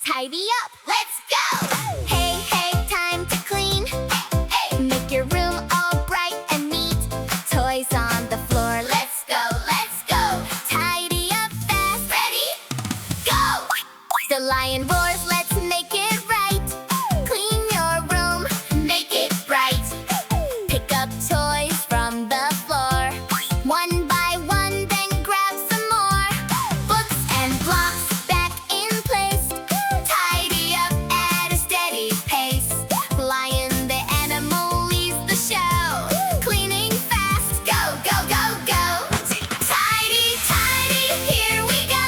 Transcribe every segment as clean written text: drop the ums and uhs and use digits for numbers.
Tidy up, let's go! Hey, hey, time to clean. Make your room all bright and neat. Toys on the floor, let's go, let's go. Tidy up fast, ready, go! The lion roars, let's make it right. Clean your room, make it bright. Pick up toys from the floor, one by one, then grab some more. Books and blocks back in place. Tidy up at a steady pace. Lion the animal leaves the show. Cleaning fast, go, go, go, go. Tidy, tidy, here we go.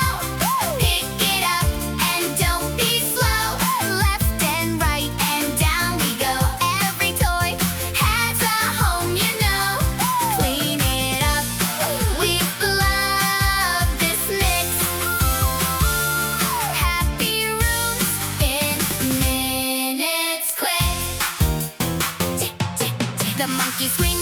Pick it up and don't be slow. Left and right and down we go. Every toy has a home, you know. Clean it up with love, this mix. Happy rooms in minutes, quick. The monkey screams.